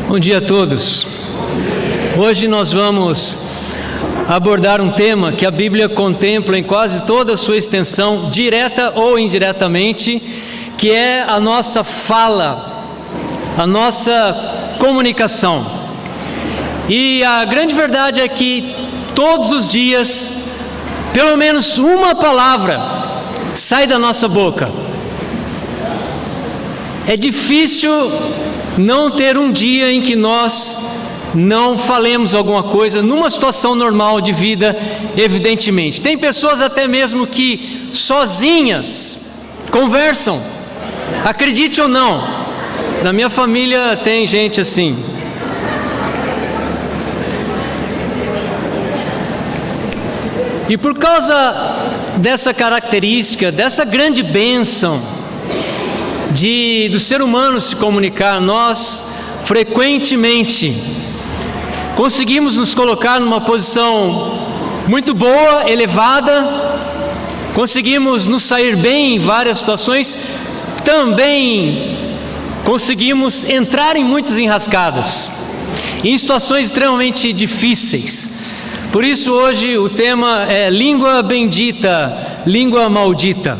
Bom dia a todos. Hoje nós vamos abordar um tema que a Bíblia contempla em quase toda a sua extensão, direta ou indiretamente, que é a nossa fala, a nossa comunicação. E a grande verdade é que todos os dias, pelo menos uma palavra sai da nossa boca. É difícil não ter um dia em que nós não falemos alguma coisa, numa situação normal de vida, evidentemente. Tem pessoas até mesmo que sozinhas conversam, acredite ou não. Na minha família tem gente assim. E por causa dessa característica, dessa grande bênção do ser humano se comunicar, nós frequentemente conseguimos nos colocar numa posição muito boa, elevada, conseguimos nos sair bem em várias situações, também conseguimos entrar em muitas enrascadas, em situações extremamente difíceis. Por isso hoje o tema é língua bendita, língua maldita.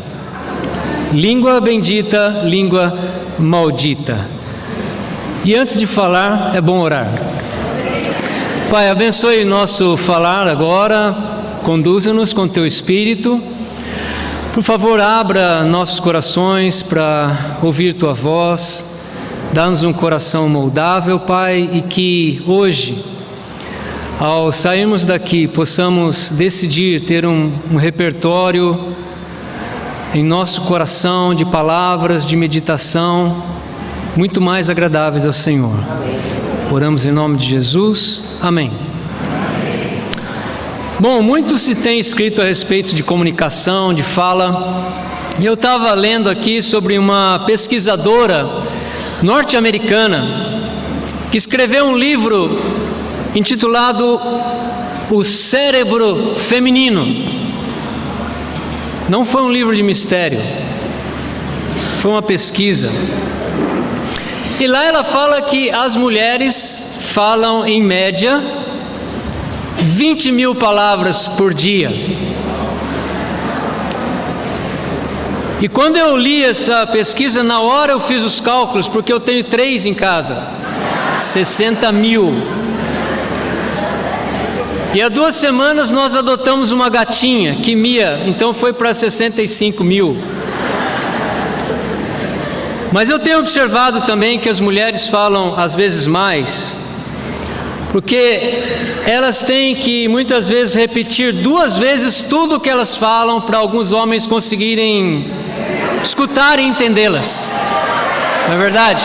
Língua bendita, língua maldita. E antes de falar, é bom orar. Pai, abençoe nosso falar agora, conduza-nos com Teu Espírito. Por favor, abra nossos corações para ouvir Tua voz, dá-nos um coração moldável, Pai, e que hoje, ao sairmos daqui, possamos decidir ter um repertório em nosso coração de palavras, de meditação, muito mais agradáveis ao Senhor. Amém. Oramos em nome de Jesus. Amém. Amém. Bom, muito se tem escrito a respeito de comunicação, de fala, e eu estava lendo aqui sobre uma pesquisadora norte-americana que escreveu um livro intitulado O Cérebro Feminino. Não foi um livro de mistério, foi uma pesquisa. E lá ela fala que as mulheres falam em média 20 mil palavras por dia. E quando eu li essa pesquisa, na hora eu fiz os cálculos, porque eu tenho 3 em casa, 60 mil. E há 2 semanas nós adotamos uma gatinha, Kimia, então foi para 65 mil. Mas eu tenho observado também que as mulheres falam às vezes mais, porque elas têm que muitas vezes repetir 2 vezes tudo o que elas falam para alguns homens conseguirem escutar e entendê-las. Não é verdade?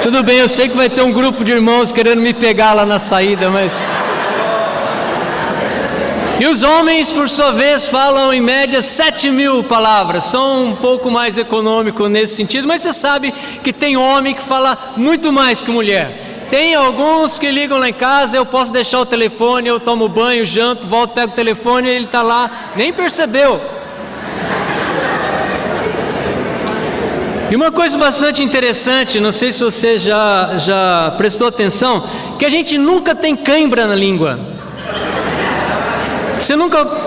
Tudo bem, eu sei que vai ter um grupo de irmãos querendo me pegar lá na saída, mas... E os homens, por sua vez, falam em média 7 mil palavras. São um pouco mais econômicos nesse sentido, mas você sabe que tem homem que fala muito mais que mulher. Tem alguns que ligam lá em casa, eu posso deixar o telefone, eu tomo banho, janto, volto, pego o telefone e ele está lá, nem percebeu. E uma coisa bastante interessante, não sei se você já prestou atenção, que a gente nunca tem cãibra na língua.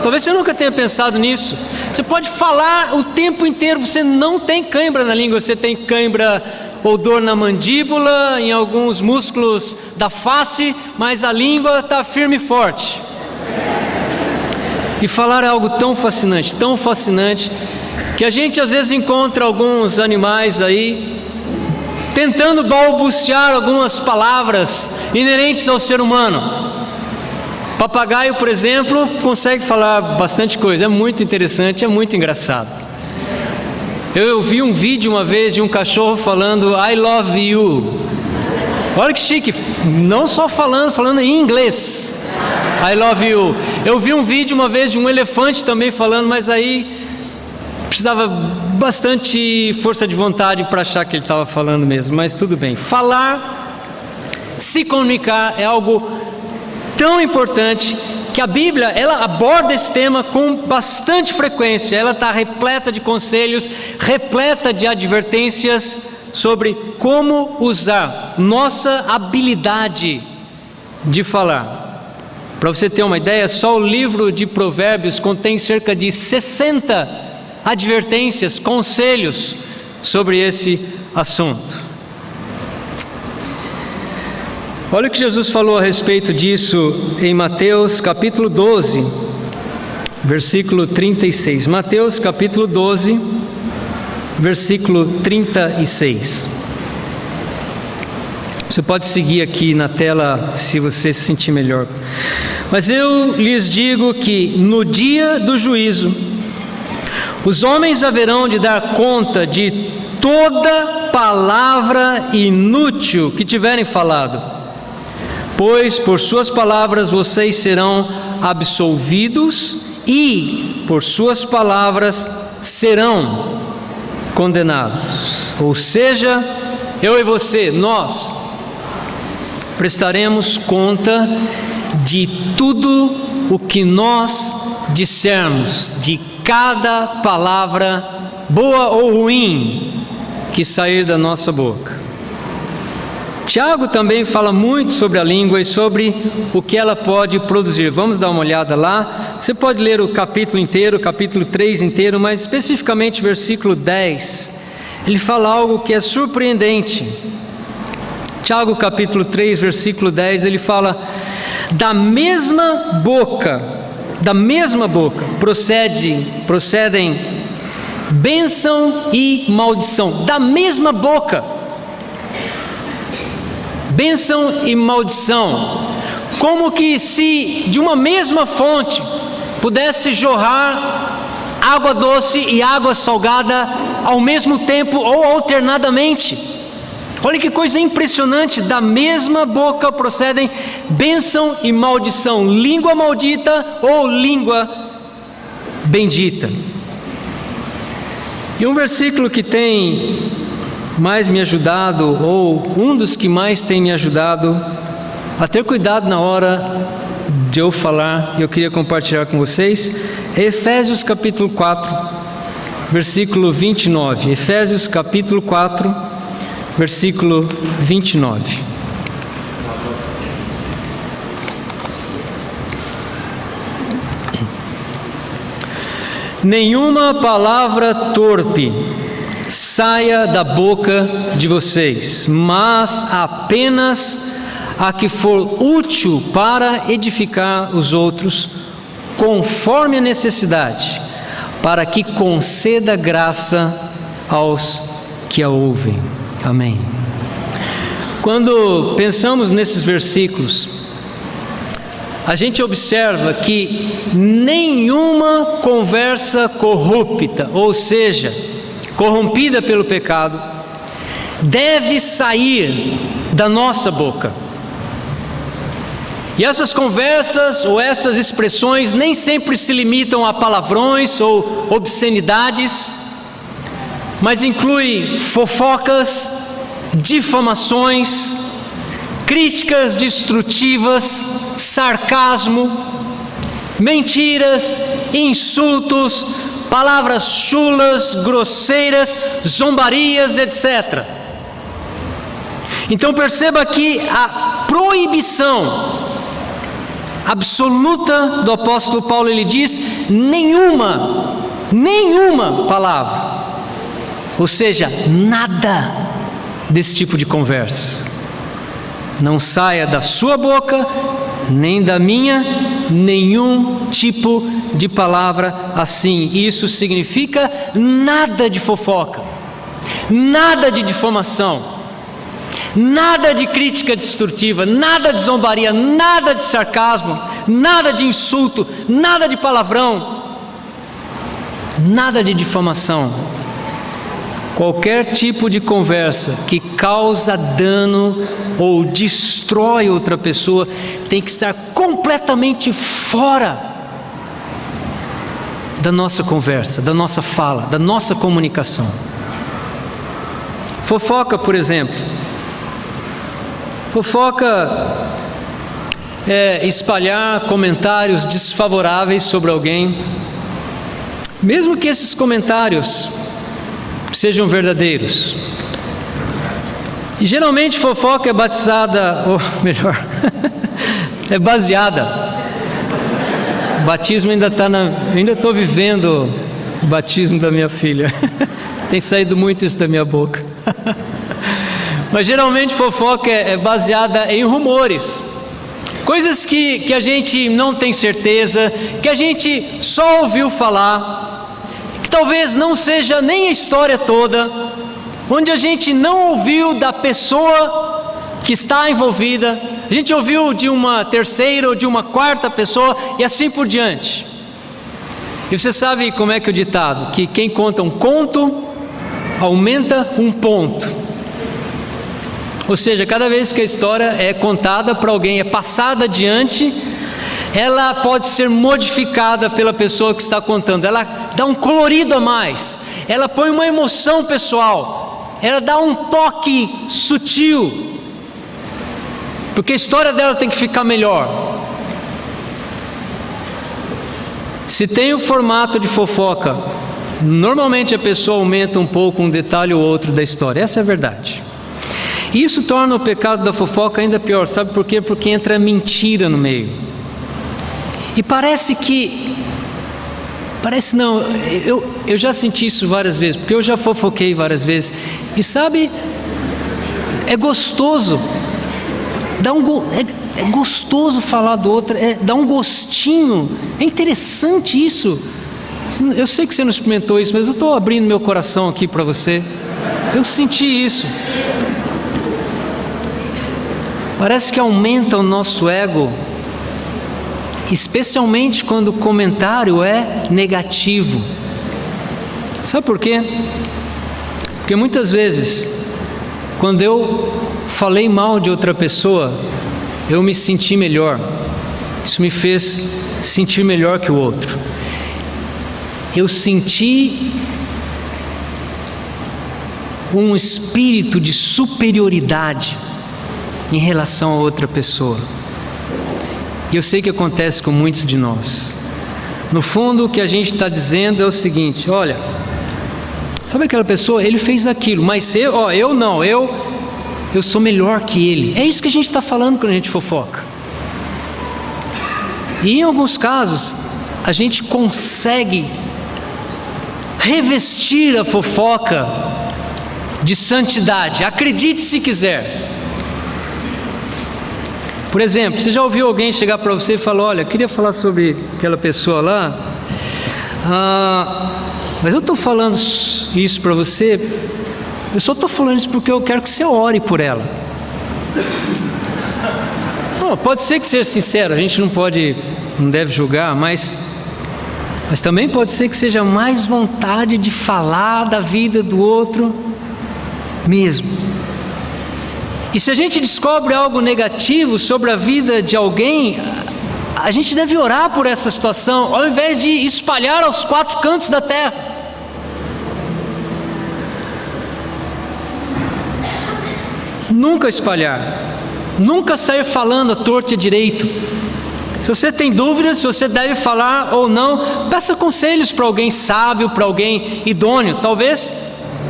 Talvez você nunca tenha pensado nisso. Você pode falar o tempo inteiro, você não tem cãibra na língua. Você tem cãibra ou dor na mandíbula, em alguns músculos da face, mas a língua está firme e forte. E falar é algo tão fascinante, que a gente às vezes encontra alguns animais aí tentando balbuciar algumas palavras inerentes ao ser humano. Papagaio, por exemplo, consegue falar bastante coisa, é muito interessante, é muito engraçado. Eu vi um vídeo uma vez de um cachorro falando I love you. Olha que chique, não só falando em inglês, I love you. Eu vi um vídeo uma vez de um elefante também falando, mas aí precisava bastante força de vontade para achar que ele estava falando mesmo, mas tudo bem. Falar, se comunicar é algo tão importante que a Bíblia, ela aborda esse tema com bastante frequência. Ela está repleta de conselhos, repleta de advertências sobre como usar nossa habilidade de falar. Para você ter uma ideia, só o livro de Provérbios contém cerca de 60 advertências, conselhos sobre esse assunto. Olha o que Jesus falou a respeito disso em Mateus capítulo 12, versículo 36. Mateus capítulo 12, versículo 36. Você pode seguir aqui na tela se você se sentir melhor. Mas eu lhes digo que no dia do juízo, os homens haverão de dar conta de toda palavra inútil que tiverem falado. Pois por suas palavras vocês serão absolvidos e por suas palavras serão condenados. Ou seja, eu e você, nós prestaremos conta de tudo o que nós dissermos, de cada palavra boa ou ruim que sair da nossa boca. Tiago também fala muito sobre a língua e sobre o que ela pode produzir. Vamos dar uma olhada lá. Você pode ler o capítulo inteiro, capítulo 3 inteiro, mas especificamente versículo 10. Ele fala algo que é surpreendente. Tiago capítulo 3, versículo 10, ele fala: da mesma boca procedem bênção e maldição. Da mesma boca. Bênção e maldição, como que se de uma mesma fonte pudesse jorrar água doce e água salgada ao mesmo tempo ou alternadamente. Olha que coisa impressionante, da mesma boca procedem bênção e maldição, língua maldita ou língua bendita. E um versículo que tem mais me ajudado, ou um dos que mais tem me ajudado a ter cuidado na hora de eu falar, e eu queria compartilhar com vocês, é Efésios capítulo 4, versículo 29. Efésios capítulo 4, versículo 29. Nenhuma palavra torpe saia da boca de vocês, mas apenas a que for útil para edificar os outros, conforme a necessidade, para que conceda graça aos que a ouvem. Amém. Quando pensamos nesses versículos, a gente observa que nenhuma conversa corrupta, ou seja, corrompida pelo pecado, deve sair da nossa boca. E essas conversas ou essas expressões nem sempre se limitam a palavrões ou obscenidades, mas inclui fofocas, difamações, críticas destrutivas, sarcasmo, mentiras, insultos, palavras chulas, grosseiras, zombarias, etc. Então perceba aqui a proibição absoluta do apóstolo Paulo. Ele diz: nenhuma palavra, ou seja, nada desse tipo de conversa não saia da sua boca, nem da minha, nenhum tipo de palavra assim. Isso significa nada de fofoca, nada de difamação, nada de crítica destrutiva, nada de zombaria, nada de sarcasmo, nada de insulto, nada de palavrão, nada de difamação. Qualquer tipo de conversa que causa dano ou destrói outra pessoa tem que estar completamente fora da nossa conversa, da nossa fala, da nossa comunicação. Fofoca, por exemplo. Fofoca espalhar comentários desfavoráveis sobre alguém, mesmo que esses comentários sejam verdadeiros. E geralmente fofoca é batizada, ou melhor, é baseada. O batismo ainda está ainda estou vivendo o batismo da minha filha. Tem saído muito isso da minha boca. Mas geralmente fofoca é baseada em rumores, coisas que a gente não tem certeza, que a gente só ouviu falar, que talvez não seja nem a história toda, onde a gente não ouviu da pessoa que está envolvida, a gente ouviu de uma terceira ou de uma quarta pessoa e assim por diante. E você sabe como é que o ditado, que quem conta um conto aumenta um ponto. Ou seja, cada vez que a história é contada para alguém, é passada adiante, ela pode ser modificada pela pessoa que está contando, ela dá um colorido a mais, ela põe uma emoção pessoal, ela dá um toque sutil, porque a história dela tem que ficar melhor. Se tem o formato de fofoca, normalmente a pessoa aumenta um pouco um detalhe ou outro da história, essa é a verdade. E isso torna o pecado da fofoca ainda pior, sabe por quê? Porque entra mentira no meio. E parece não, eu já senti isso várias vezes, porque eu já fofoquei várias vezes. E sabe, é gostoso, é gostoso falar do outro, dá um gostinho, é interessante isso. Eu sei que você não experimentou isso, mas eu estou abrindo meu coração aqui para você. Eu senti isso. Parece que aumenta o nosso ego, especialmente quando o comentário é negativo. Sabe por quê? Porque muitas vezes, quando eu falei mal de outra pessoa, eu me senti melhor. Isso me fez sentir melhor que o outro. Eu senti um espírito de superioridade em relação a outra pessoa. E eu sei que acontece com muitos de nós. No fundo, o que a gente está dizendo é o seguinte: olha, sabe aquela pessoa? Ele fez aquilo, mas eu não, eu sou melhor que ele. É isso que a gente está falando quando a gente fofoca. E em alguns casos, a gente consegue revestir a fofoca de santidade. Acredite se quiser. Por exemplo, você já ouviu alguém chegar para você e falar: olha, queria falar sobre aquela pessoa lá, mas eu estou falando isso para você, eu só estou falando isso porque eu quero que você ore por ela. Pode ser que seja sincero, a gente não deve julgar, mas também pode ser que seja mais vontade de falar da vida do outro mesmo. E se a gente descobre algo negativo sobre a vida de alguém, a gente deve orar por essa situação, ao invés de espalhar aos quatro cantos da terra. Nunca espalhar, nunca sair falando à torta e à direito. Se você tem dúvidas se você deve falar ou não, peça conselhos para alguém sábio, para alguém idôneo. Talvez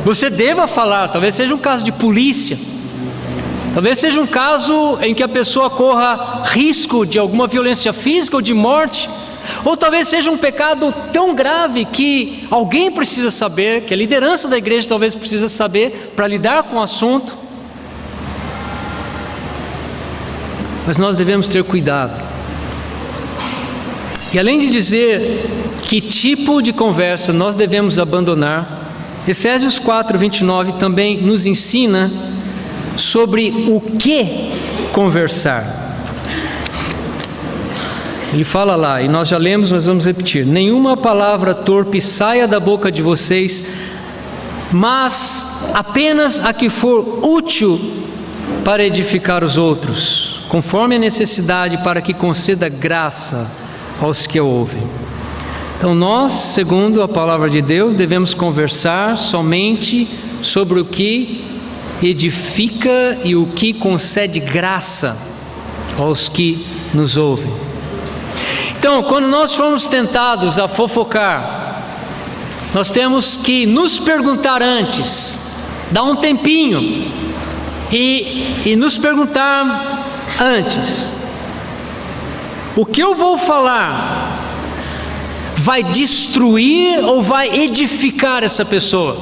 você deva falar, talvez seja um caso de polícia, talvez seja um caso em que a pessoa corra risco de alguma violência física ou de morte, ou talvez seja um pecado tão grave que alguém precisa saber, que a liderança da igreja talvez precisa saber para lidar com o assunto. Mas nós devemos ter cuidado. E além de dizer que tipo de conversa nós devemos abandonar, Efésios 4:29 também nos ensina sobre o que conversar. Ele fala lá, e nós já lemos, mas vamos repetir: nenhuma palavra torpe saia da boca de vocês, mas apenas a que for útil para edificar os outros, conforme a necessidade, para que conceda graça aos que a ouvem. Então nós, segundo a palavra de Deus, devemos conversar somente sobre o que edifica e o que concede graça aos que nos ouvem. Então, quando nós formos tentados a fofocar, nós temos que nos perguntar antes, dar um tempinho e nos perguntar antes: o que eu vou falar vai destruir ou vai edificar essa pessoa?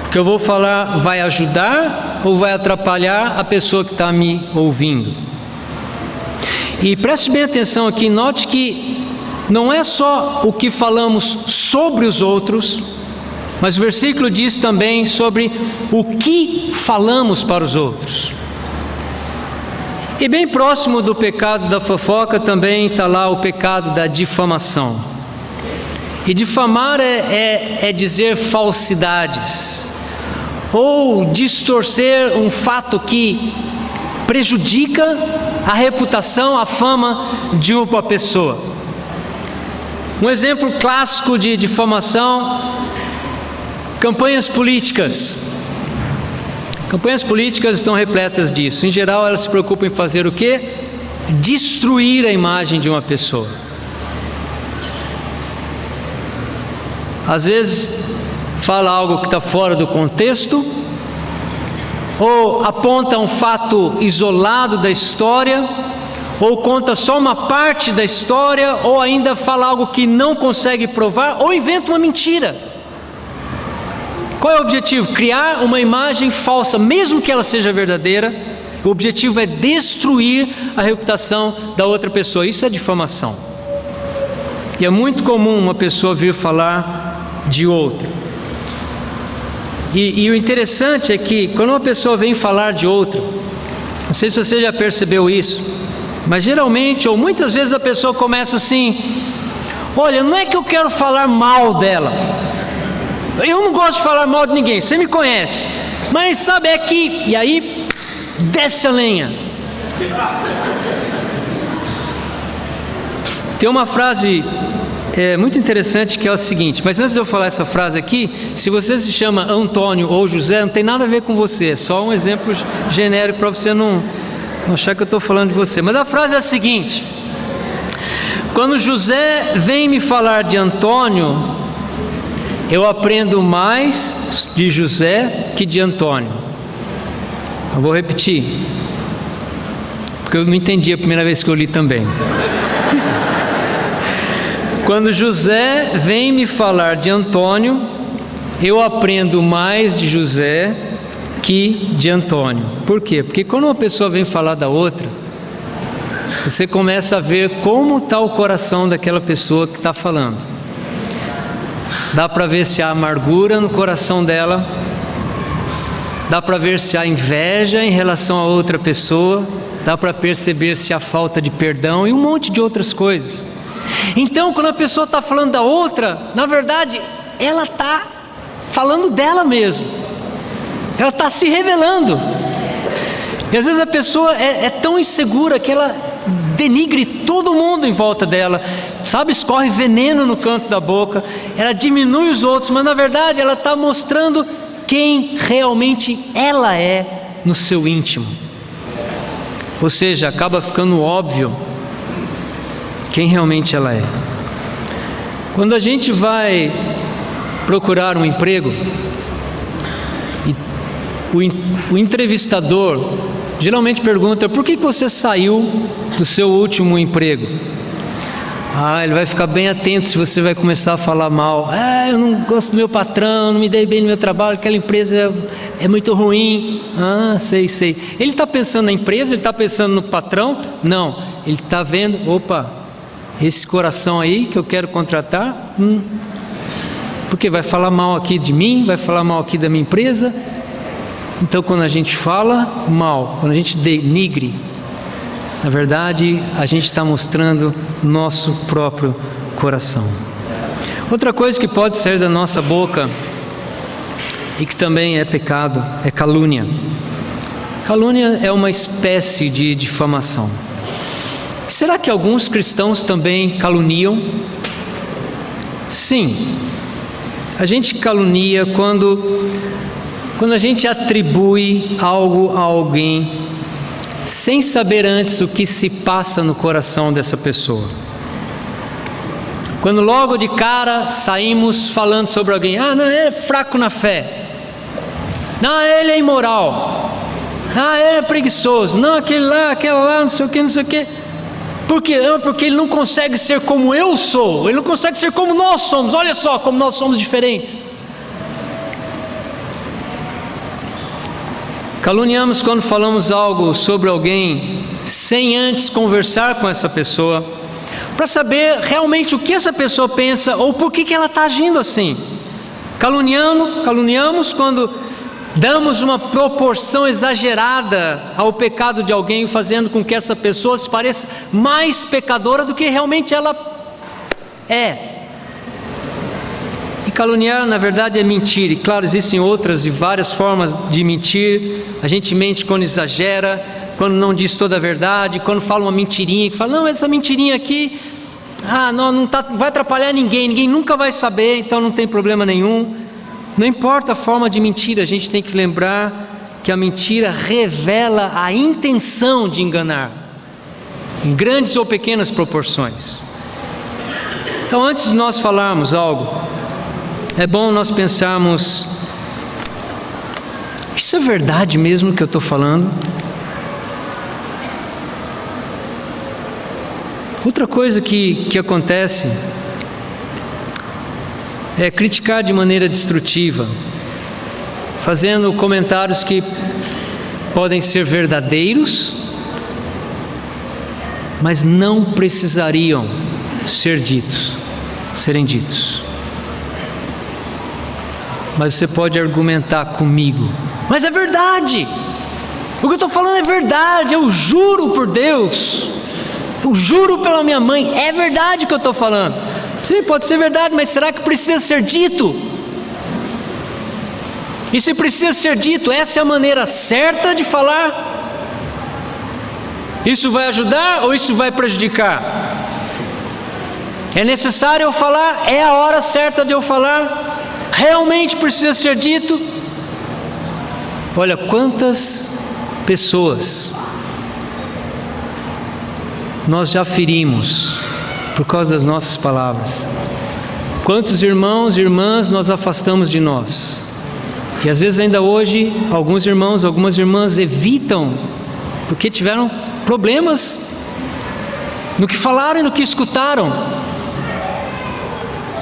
O que eu vou falar vai ajudar ou vai atrapalhar a pessoa que está me ouvindo? E preste bem atenção aqui, note que não é só o que falamos sobre os outros, mas o versículo diz também sobre o que falamos para os outros. E bem próximo do pecado da fofoca também está lá o pecado da difamação. E difamar é dizer falsidades, ou distorcer um fato que prejudica a reputação, a fama de uma pessoa. Um exemplo clássico de difamação: campanhas políticas. Campanhas políticas estão repletas disso. Em geral, elas se preocupam em fazer o quê? Destruir a imagem de uma pessoa. Às vezes, fala algo que está fora do contexto, ou aponta um fato isolado da história, ou conta só uma parte da história, ou ainda fala algo que não consegue provar, ou inventa uma mentira. Qual é o objetivo? Criar uma imagem falsa, mesmo que ela seja verdadeira. O objetivo é destruir a reputação da outra pessoa. Isso é difamação. E é muito comum uma pessoa vir falar de outra. E o interessante é que quando uma pessoa vem falar de outra, não sei se você já percebeu isso, mas geralmente ou muitas vezes a pessoa começa assim: olha, não é que eu quero falar mal dela, eu não gosto de falar mal de ninguém, você me conhece, mas sabe, é que... E aí desce a lenha. Tem uma frase muito interessante que é o seguinte, mas antes de eu falar essa frase aqui, se você se chama Antônio ou José, não tem nada a ver com você, é só um exemplo genérico para você não achar que eu estou falando de você. Mas a frase é a seguinte: quando José vem me falar de Antônio, eu aprendo mais de José que de Antônio. Eu vou repetir, porque eu não entendi a primeira vez que eu li também. Quando José vem me falar de Antônio, eu aprendo mais de José que de Antônio. Por quê? Porque quando uma pessoa vem falar da outra, você começa a ver como está o coração daquela pessoa que está falando. Dá para ver se há amargura no coração dela, dá para ver se há inveja em relação a outra pessoa, dá para perceber se há falta de perdão e um monte de outras coisas. Então, quando a pessoa está falando da outra, na verdade, ela está falando dela mesmo. Ela está se revelando. E às vezes a pessoa é tão insegura que ela denigre todo mundo em volta dela, sabe? Escorre veneno no canto da boca, ela diminui os outros, mas na verdade ela está mostrando quem realmente ela é no seu íntimo. Ou seja, acaba ficando óbvio quem realmente ela é. Quando a gente vai procurar um emprego, o entrevistador geralmente pergunta: por que você saiu do seu último emprego? Ele vai ficar bem atento se você vai começar a falar mal. Eu não gosto do meu patrão, não me dei bem no meu trabalho, aquela empresa é muito ruim. Sei. Ele está pensando na empresa, ele está pensando no patrão? Não, ele está vendo, opa, esse coração aí que eu quero contratar, porque vai falar mal aqui de mim, vai falar mal aqui da minha empresa. Então, quando a gente fala mal, quando a gente denigre, na verdade, a gente está mostrando nosso próprio coração. Outra coisa que pode sair da nossa boca e que também é pecado é calúnia. Calúnia é uma espécie de difamação. Será que alguns cristãos também caluniam? Sim, a gente calunia quando a gente atribui algo a alguém sem saber antes o que se passa no coração dessa pessoa. Quando logo de cara saímos falando sobre alguém, não, ele é fraco na fé, não, ele é imoral, ele é preguiçoso, não, aquela lá, não sei o que. Por quê? Porque ele não consegue ser como eu sou, ele não consegue ser como nós somos. Olha só como nós somos diferentes. Caluniamos quando falamos algo sobre alguém sem antes conversar com essa pessoa, para saber realmente o que essa pessoa pensa ou por que ela está agindo assim. Caluniamos quando damos uma proporção exagerada ao pecado de alguém, fazendo com que essa pessoa se pareça mais pecadora do que realmente ela é. E caluniar, na verdade, é mentir. E claro, existem outras e várias formas de mentir. A gente mente quando exagera, quando não diz toda a verdade, quando fala uma mentirinha, que fala, não, essa mentirinha aqui, não vai atrapalhar ninguém nunca vai saber, então não tem problema nenhum. Não importa a forma de mentir, a gente tem que lembrar que a mentira revela a intenção de enganar, em grandes ou pequenas proporções. Então, antes de nós falarmos algo, é bom nós pensarmos, isso é verdade mesmo que eu estou falando? Outra coisa que acontece é criticar de maneira destrutiva, fazendo comentários que podem ser verdadeiros, mas não precisariam serem ditos. Mas você pode argumentar comigo, mas é verdade, o que eu estou falando é verdade, eu juro por Deus, eu juro pela minha mãe, é verdade o que eu estou falando. Sim, pode ser verdade, mas será que precisa ser dito? E se precisa ser dito, essa é a maneira certa de falar? Isso vai ajudar ou isso vai prejudicar? É necessário eu falar? É a hora certa de eu falar? Realmente precisa ser dito? Olha quantas pessoas nós já ferimos por causa das nossas palavras. Quantos irmãos e irmãs nós afastamos de nós? E às vezes ainda hoje, alguns irmãos, algumas irmãs evitam, porque tiveram problemas no que falaram e no que escutaram.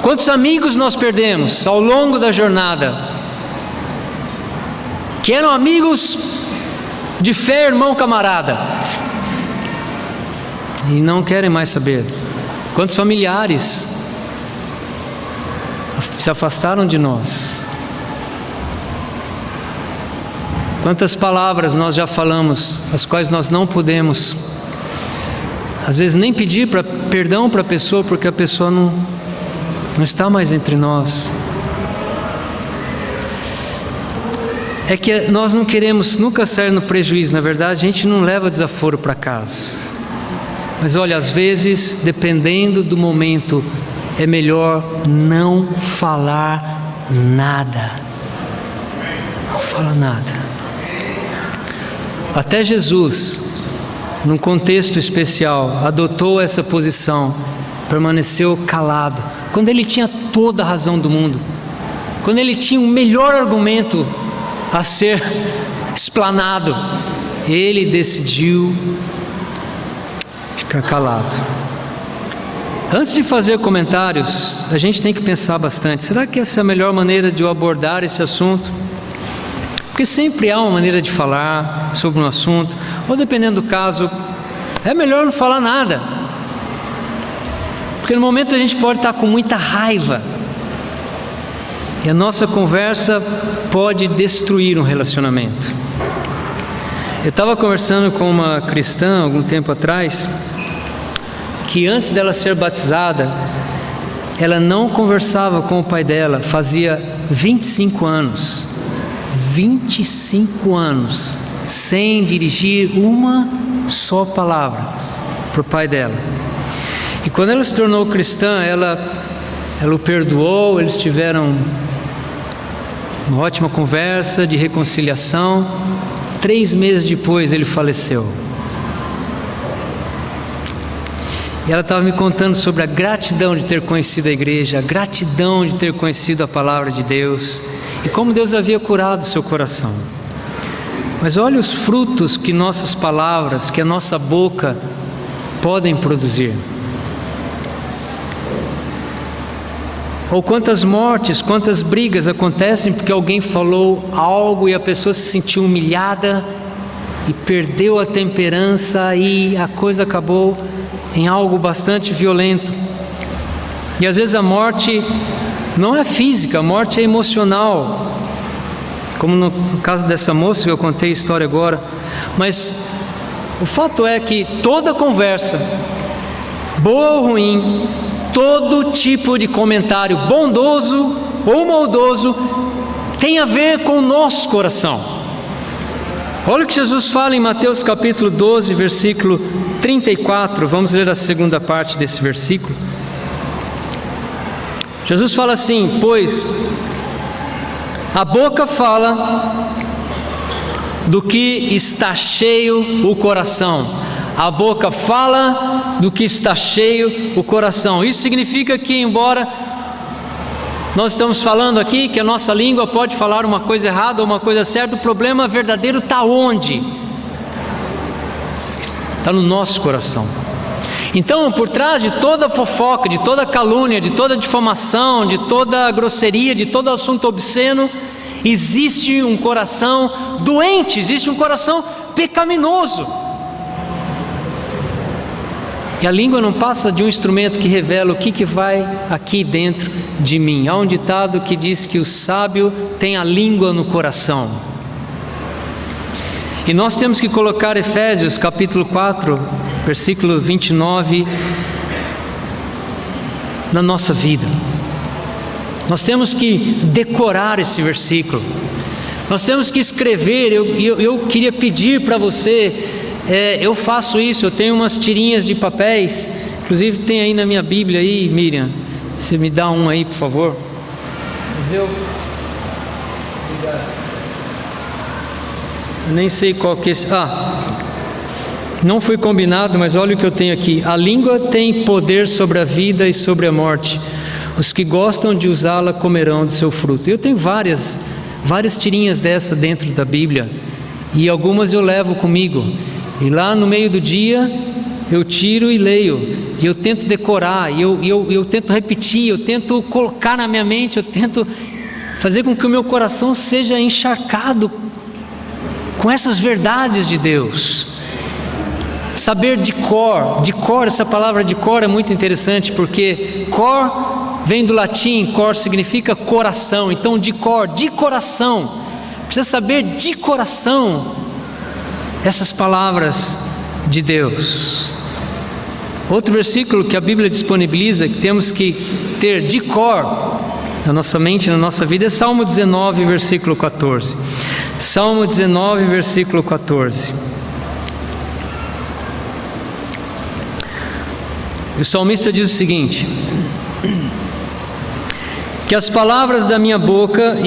Quantos amigos nós perdemos ao longo da jornada, que eram amigos de fé, irmão, camarada, e não querem mais saber. Quantos familiares se afastaram de nós? Quantas palavras nós já falamos, as quais nós não podemos, às vezes, nem pedir perdão para a pessoa, porque a pessoa não está mais entre nós. É que nós não queremos nunca sair no prejuízo. Na verdade, a gente não leva desaforo para casa. Mas olha, às vezes, dependendo do momento, é melhor não falar nada. Não fala nada. Até Jesus, num contexto especial, adotou essa posição, permaneceu calado, quando ele tinha toda a razão do mundo, quando ele tinha o melhor argumento a ser explanado, ele decidiu ficar calado. Antes de fazer comentários, a gente tem que pensar bastante, será que essa é a melhor maneira de eu abordar esse assunto? Porque sempre há uma maneira de falar sobre um assunto, ou dependendo do caso, é melhor não falar nada. Porque no momento a gente pode estar com muita raiva, e a nossa conversa pode destruir um relacionamento. Eu estava conversando com uma cristã algum tempo atrás, que antes dela ser batizada, ela não conversava com o pai dela, fazia 25 anos, sem dirigir uma só palavra para o pai dela. E quando ela se tornou cristã, ela o perdoou, eles tiveram uma ótima conversa de reconciliação. 3 meses depois ele faleceu. E ela estava me contando sobre a gratidão de ter conhecido a igreja, a gratidão de ter conhecido a palavra de Deus e como Deus havia curado o seu coração. Mas olha os frutos que nossas palavras, que a nossa boca podem produzir. Ou quantas mortes, quantas brigas acontecem porque alguém falou algo e a pessoa se sentiu humilhada e perdeu a temperança e a coisa acabou em algo bastante violento. E às vezes a morte não é física, a morte é emocional, como no caso dessa moça que eu contei a história agora. Mas o fato é que toda conversa, boa ou ruim, todo tipo de comentário bondoso ou maldoso tem a ver com o nosso coração. Olha o que Jesus fala em Mateus capítulo 12, versículo 34. Vamos ler a segunda parte desse versículo. Jesus fala assim: pois a boca fala do que está cheio o coração. A boca fala do que está cheio o coração. Isso significa que, embora nós estamos falando aqui que a nossa língua pode falar uma coisa errada ou uma coisa certa, o problema verdadeiro está onde? Está no nosso coração. Então, por trás de toda fofoca, de toda calúnia, de toda difamação, de toda grosseria, de todo assunto obsceno, existe um coração doente, existe um coração pecaminoso. E a língua não passa de um instrumento que revela o que vai aqui dentro de mim. Há um ditado que diz que o sábio tem a língua no coração. E nós temos que colocar Efésios capítulo 4, versículo 29 na nossa vida. Nós temos que decorar esse versículo. Nós temos que escrever. Eu queria pedir para você, eu faço isso, eu tenho umas tirinhas de papéis, inclusive tem aí na minha Bíblia aí, Miriam, você me dá um aí, por favor. Obrigado. Nem sei qual que é esse. Não foi combinado, mas olha o que eu tenho aqui. A língua tem poder sobre a vida e sobre a morte. Os que gostam de usá-la comerão do seu fruto. Eu tenho várias tirinhas dessa dentro da Bíblia, e algumas eu levo comigo. E lá no meio do dia eu tiro e leio, e eu tento decorar, e eu tento repetir, eu tento colocar na minha mente, eu tento fazer com que o meu coração seja encharcado com essas verdades de Deus. Saber de cor, essa palavra de cor é muito interessante, porque cor vem do latim, cor significa coração. Então de cor, de coração, precisa saber de coração essas palavras de Deus. Outro versículo que a Bíblia disponibiliza, que temos que ter de cor na nossa mente, na nossa vida, é Salmo 19, versículo 14. Salmo 19, versículo 14. O salmista diz o seguinte: que as palavras da minha boca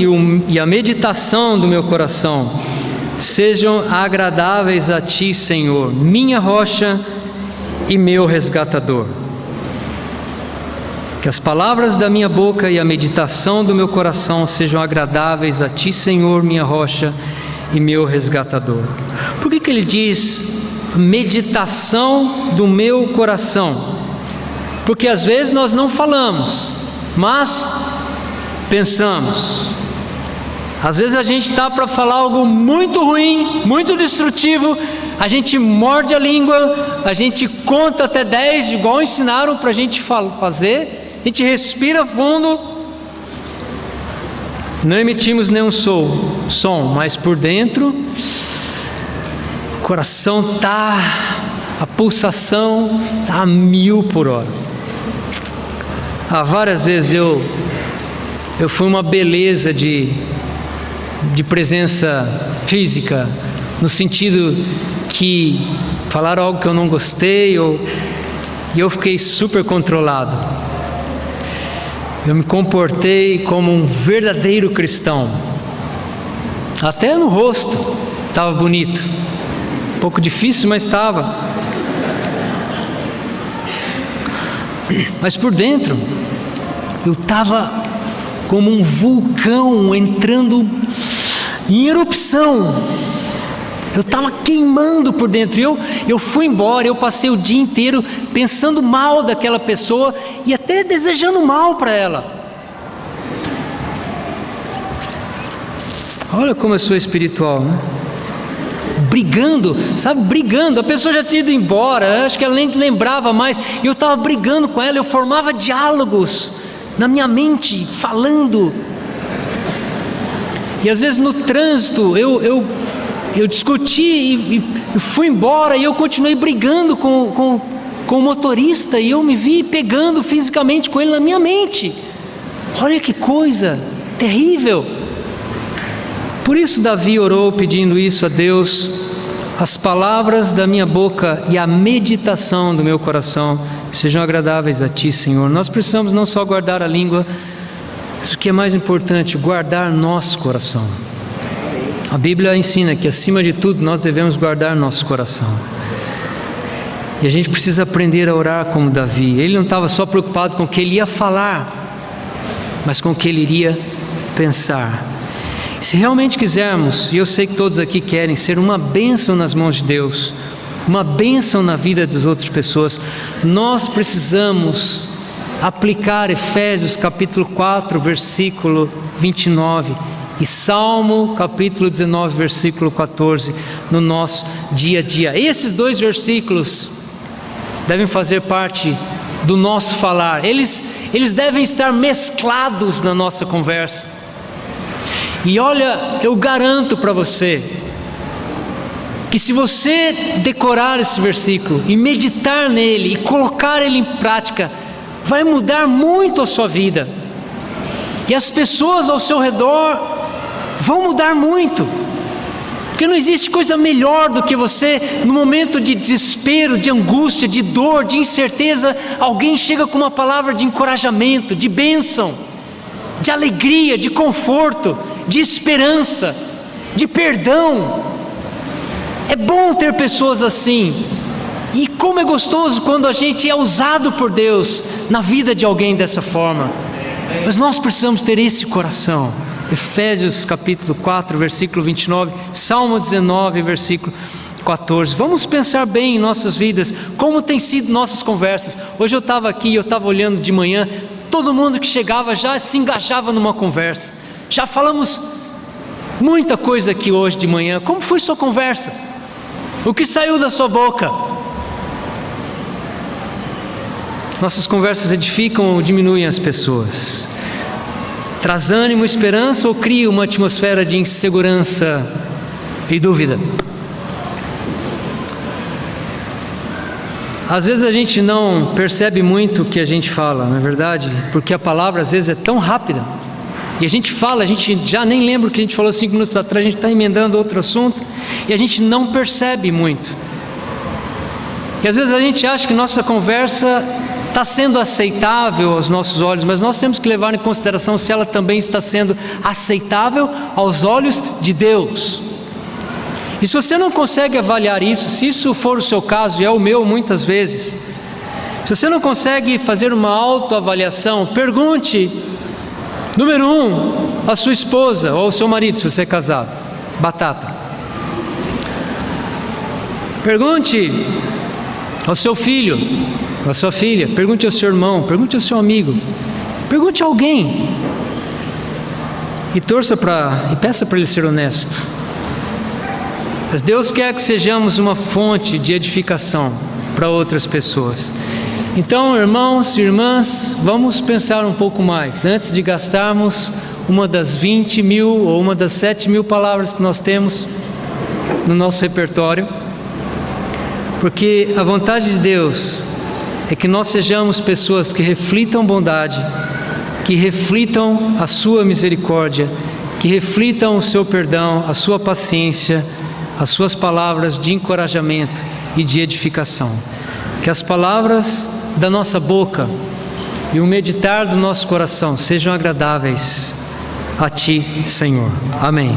e a meditação do meu coração sejam agradáveis a Ti, Senhor, minha rocha e meu resgatador. Que as palavras da minha boca e a meditação do meu coração sejam agradáveis a Ti, Senhor, minha rocha e meu resgatador. Por que ele diz meditação do meu coração? Porque às vezes nós não falamos, mas pensamos. Às vezes a gente está para falar algo muito ruim, muito destrutivo, a gente morde a língua, a gente conta até 10, igual ensinaram para a gente fazer, a gente respira fundo, não emitimos nenhum som, mas por dentro, o coração a pulsação está a 1000 por hora. Várias vezes eu fui uma beleza de presença física, no sentido que falaram algo que eu não gostei, e eu fiquei super controlado. Eu me comportei como um verdadeiro cristão. Até no rosto estava bonito. Um pouco difícil, mas estava. mas por dentro eu estava como um vulcão entrando em erupção. Eu estava queimando por dentro. Eu fui embora, eu passei o dia inteiro pensando mal daquela pessoa e até desejando mal para ela. Olha como eu sou espiritual, né? Brigando, sabe, brigando. A pessoa já tinha ido embora, acho que ela nem lembrava mais. E eu estava brigando com ela, eu formava diálogos na minha mente, falando. E às vezes no trânsito, eu discuti e fui embora. E eu continuei brigando com o motorista. E eu me vi pegando fisicamente com ele na minha mente. Olha que coisa terrível. Por isso Davi orou pedindo isso a Deus: as palavras da minha boca e a meditação do meu coração sejam agradáveis a Ti, Senhor. Nós precisamos não só guardar a língua, mas o que é mais importante, guardar nosso coração. A Bíblia ensina que acima de tudo nós devemos guardar nosso coração. E a gente precisa aprender a orar como Davi. Ele não estava só preocupado com o que ele ia falar, mas com o que ele iria pensar. Se realmente quisermos, e eu sei que todos aqui querem, ser uma bênção nas mãos de Deus, uma bênção na vida das outras pessoas, nós precisamos aplicar Efésios capítulo 4, versículo 29 e Salmo capítulo 19, versículo 14 no nosso dia a dia. Esses dois versículos devem fazer parte do nosso falar, eles devem estar mesclados na nossa conversa. E olha, eu garanto para você que se você decorar esse versículo e meditar nele e colocar ele em prática, vai mudar muito a sua vida. E as pessoas ao seu redor vão mudar muito. Porque não existe coisa melhor do que você, no momento de desespero, de angústia, de dor, de incerteza, alguém chega com uma palavra de encorajamento, de bênção, de alegria, de conforto, de esperança, de perdão. É bom ter pessoas assim. E como é gostoso quando a gente é usado por Deus na vida de alguém dessa forma. Mas nós precisamos ter esse coração. Efésios capítulo 4, versículo 29, Salmo 19, versículo 14. Vamos pensar bem em nossas vidas, como tem sido nossas conversas. Hoje eu estava aqui, eu estava olhando de manhã, todo mundo que chegava já se engajava numa conversa. Já falamos muita coisa aqui hoje de manhã. Como foi sua conversa? O que saiu da sua boca? Nossas conversas edificam ou diminuem as pessoas? Traz ânimo, esperança ou cria uma atmosfera de insegurança e dúvida? Às vezes a gente não percebe muito o que a gente fala, não é verdade? Porque a palavra às vezes é tão rápida. E a gente fala, a gente já nem lembra o que a gente falou 5 minutos atrás, a gente está emendando outro assunto e a gente não percebe muito. E às vezes a gente acha que nossa conversa está sendo aceitável aos nossos olhos, mas nós temos que levar em consideração se ela também está sendo aceitável aos olhos de Deus. E se você não consegue avaliar isso, se isso for o seu caso, e é o meu muitas vezes, se você não consegue fazer uma autoavaliação, pergunte, número 1, a sua esposa ou ao seu marido, se você é casado, batata. Pergunte ao seu filho, à sua filha, pergunte ao seu irmão, pergunte ao seu amigo, pergunte a alguém e peça para ele ser honesto. Mas Deus quer que sejamos uma fonte de edificação para outras pessoas. Então, irmãos e irmãs, vamos pensar um pouco mais antes de gastarmos uma das 20.000 ou uma das 7.000 palavras que nós temos no nosso repertório, porque a vontade de Deus é que nós sejamos pessoas que reflitam bondade, que reflitam a sua misericórdia, que reflitam o seu perdão, a sua paciência, as suas palavras de encorajamento e de edificação. Que as palavras da nossa boca e o meditar do nosso coração sejam agradáveis a Ti, Senhor. Amém.